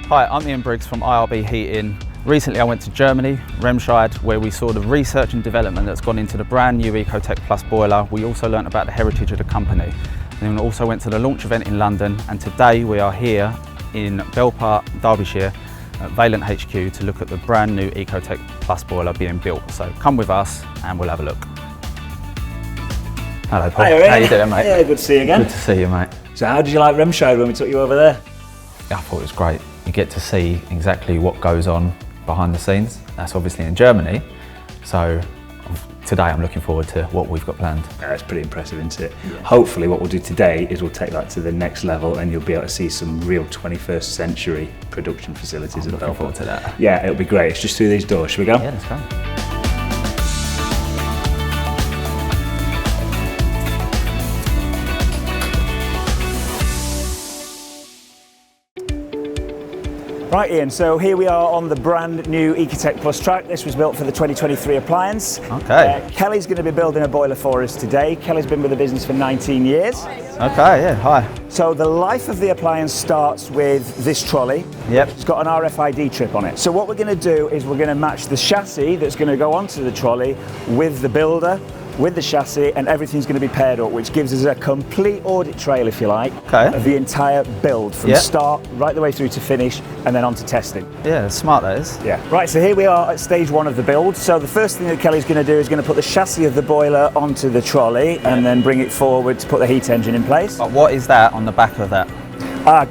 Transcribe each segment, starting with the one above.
Hi, I'm Ian Briggs from IRB Heating. Recently I went to Germany, Remscheid, where we saw the research and development that's gone into the brand new ecoTEC Plus boiler. We also learnt about the heritage of the company. And then we also went to the launch event in London, and today we are here in Belper, Derbyshire, at Vaillant HQ to look at the brand new ecoTEC Plus boiler being built. So come with us and we'll have a look. Hello Paul, Hi, how you doing mate? Yeah, good to see you again. Good to see you mate. So how did you like Remscheid when we took you over there? I thought it was great. You get to see exactly what goes on behind the scenes. That's obviously in Germany. So today I'm looking forward to what we've got planned. Yeah, it's pretty impressive, isn't it? Yeah. Hopefully what we'll do today is we'll take that to the next level and you'll be able to see some real 21st century production facilities at Belper. Looking forward to that. Yeah, it'll be great. It's just through these doors. Shall we go? Yeah, let's go. Right Ian, so here we are on the brand new ecoTEC Plus track. This was built for the 2023 appliance. Okay. Kelly's going to be building a boiler for us today. Kelly's been with the business for 19 years. Okay, yeah, hi. So the life of the appliance starts with this trolley. Yep. It's got an RFID chip on it. So what we're going to do is we're going to match the chassis that's going to go onto the trolley with the builder, with the chassis, and everything's going to be paired up, which gives us a complete audit trail, if you like, of the entire build from start right the way through to finish and then on to testing. Yeah, that's smart that is. Yeah. Right, so here we are at stage one of the build. So the first thing that Kelly's going to do is going to put the chassis of the boiler onto the trolley and then bring it forward to put the heat engine in place. But what is that on the back of that?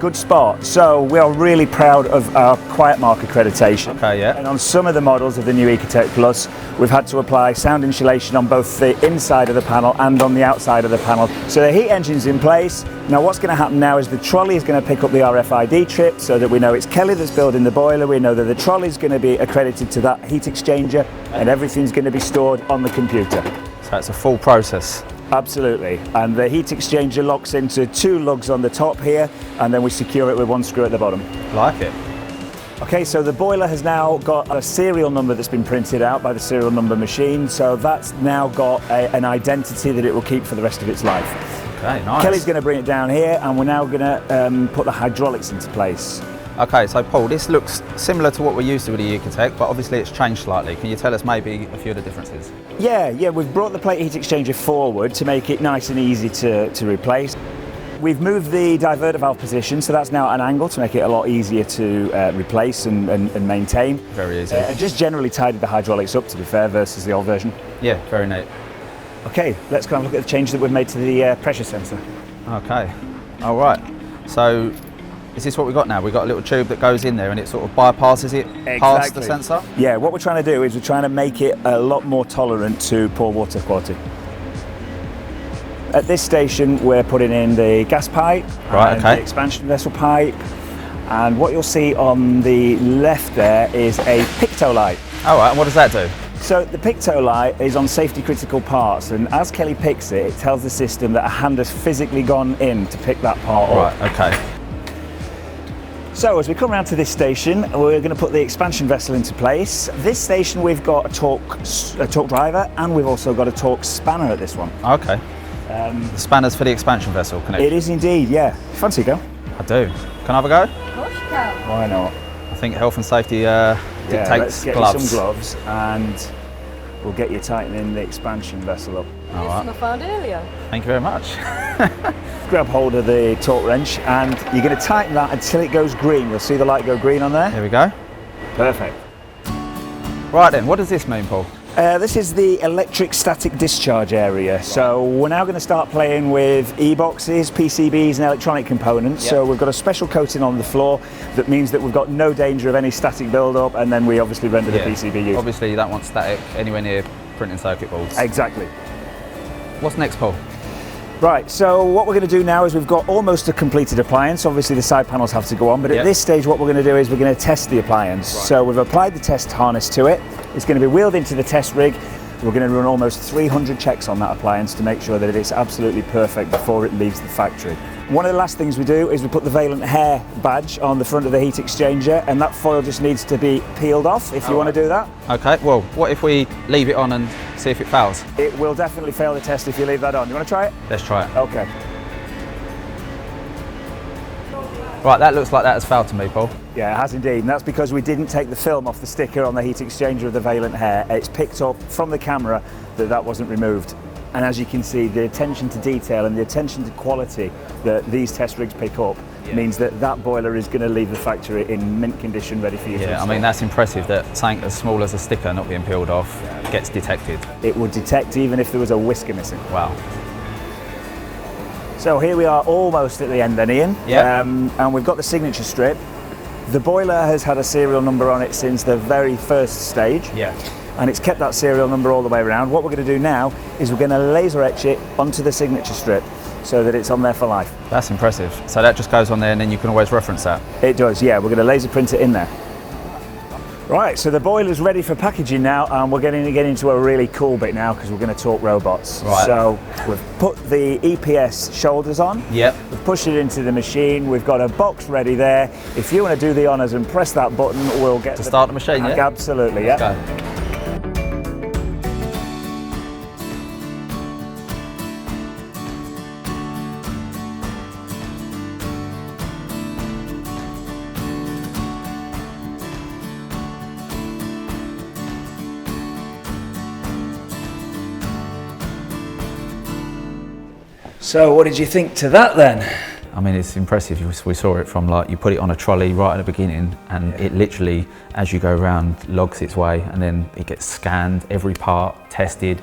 Good spot. So we are really proud of our Quiet Mark accreditation. Okay, yeah. And on some of the models of the new ecoTEC Plus, we've had to apply sound insulation on both the inside of the panel and on the outside of the panel. So the heat engine's in place. Now what's going to happen now is the trolley is going to pick up the RFID chip so that we know it's Kelly that's building the boiler. We know that the trolley is going to be accredited to that heat exchanger and everything's going to be stored on the computer. So it's a full process. Absolutely, and the heat exchanger locks into two lugs on the top here and then we secure it with one screw at the bottom. Like it. Okay, so the boiler has now got a serial number that's been printed out by the serial number machine, so that's now got an identity that it will keep for the rest of its life. Okay, nice. Kelly's going to bring it down here and we're now going to put the hydraulics into place. Okay, so Paul, this looks similar to what we're used to with the ecoTEC, but obviously it's changed slightly. Can you tell us maybe a few of the differences? Yeah, we've brought the plate heat exchanger forward to make it nice and easy to replace. We've moved the diverter valve position, so that's now at an angle to make it a lot easier to replace and maintain. Very easy. Just generally tidied the hydraulics up, to be fair, versus the old version. Yeah, very neat. Okay, let's go and look at the change that we've made to the pressure sensor. Okay, all right. So is this what we've got now? We've got a little tube that goes in there and it sort of bypasses it past the sensor? Yeah, what we're trying to do is we're trying to make it a lot more tolerant to poor water quality. At this station, we're putting in the gas pipe, the expansion vessel pipe, and what you'll see on the left there is a picto light. All right, and what does that do? So the picto light is on safety critical parts, and as Kelly picks it, it tells the system that a hand has physically gone in to pick that part up. Right, okay. So as we come around to this station, we're going to put the expansion vessel into place. This station we've got a torque driver and we've also got a torque spanner at this one. Okay. The spanner's for the expansion vessel, can it? It is indeed, yeah. Fancy a go? I do. Can I have a go? Of course you can. Why not? I think health and safety dictates let's get gloves. You some gloves and we'll get you tightening the expansion vessel up. This one I found earlier. Thank you very much. Grab hold of the torque wrench and you're going to tighten that until it goes green. You'll see the light go green on there. Here we go. Perfect. Right then, what does this mean, Paul? This is the electric static discharge area. So we're now going to start playing with e-boxes, PCBs and electronic components. Yep. So we've got a special coating on the floor that means that we've got no danger of any static build-up, and then we obviously render the PCB use. Obviously you don't want static anywhere near printing circuit boards. Exactly. What's next, Paul? Right, so what we're going to do now is we've got almost a completed appliance. Obviously the side panels have to go on, but at this stage what we're going to do is we're going to test the appliance. Right. So we've applied the test harness to it. It's going to be wheeled into the test rig. We're going to run almost 300 checks on that appliance to make sure that it's absolutely perfect before it leaves the factory. One of the last things we do is we put the Vaillant hair badge on the front of the heat exchanger, and that foil just needs to be peeled off if you want to do that. Okay, well, what if we leave it on and see if it fails? It will definitely fail the test if you leave that on. You want to try it? Let's try it. Okay. Right, that looks like that has failed to me, Paul. Yeah, it has indeed, and that's because we didn't take the film off the sticker on the heat exchanger of the Vaillant hair. It's picked up from the camera that wasn't removed. And as you can see, the attention to detail and the attention to quality that these test rigs pick up means that boiler is going to leave the factory in mint condition, ready for you to install. I mean, that's impressive that something as small as a sticker not being peeled off gets detected. It would detect even if there was a whisker missing. Wow. So here we are almost at the end then, Ian. Yeah. And we've got the signature strip. The boiler has had a serial number on it since the very first stage. Yeah. And it's kept that serial number all the way around. What we're going to do now is we're going to laser etch it onto the signature strip so that it's on there for life. That's impressive. So that just goes on there and then you can always reference that? It does, yeah. We're going to laser print it in there. Right, so the boiler's ready for packaging now, and we're going to get into a really cool bit now because we're going to talk robots. Right. So we've put the EPS shoulders on. Yep. We've pushed it into the machine. We've got a box ready there. If you want to do the honours and press that button, we'll get to start the machine, yeah? Absolutely, yeah. Let's go. So what did you think to that then? I mean, it's impressive. We saw it from, like, you put it on a trolley right at the beginning and it literally, as you go around, logs its way and then it gets scanned, every part tested.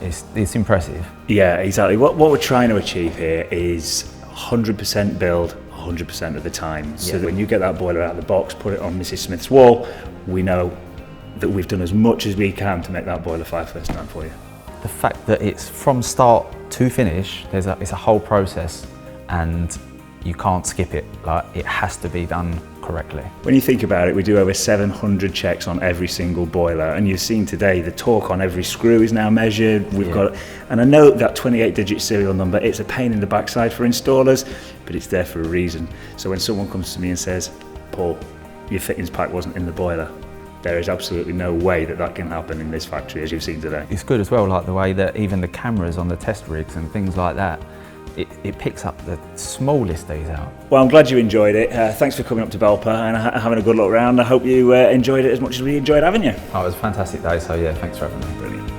It's impressive. Yeah, exactly. What we're trying to achieve here is 100% build 100% of the time. So that when you get that boiler out of the box, put it on Mrs. Smith's wall, we know that we've done as much as we can to make that boiler fire first time for you. The fact that it's from start to finish, it's a whole process and you can't skip it. Like, it has to be done correctly. When you think about it, we do over 700 checks on every single boiler, and you've seen today the torque on every screw is now measured. We've got, and I know that 28-digit serial number, it's a pain in the backside for installers, but it's there for a reason. So when someone comes to me and says, Paul, your fittings pack wasn't in the boiler, there is absolutely no way that can happen in this factory, as you've seen today. It's good as well, like the way that even the cameras on the test rigs and things like that, it picks up the smallest days out. Well, I'm glad you enjoyed it. Thanks for coming up to Belper and having a good look around. I hope you enjoyed it as much as we enjoyed having you. Oh, it was a fantastic day, so yeah, thanks for having me. Brilliant.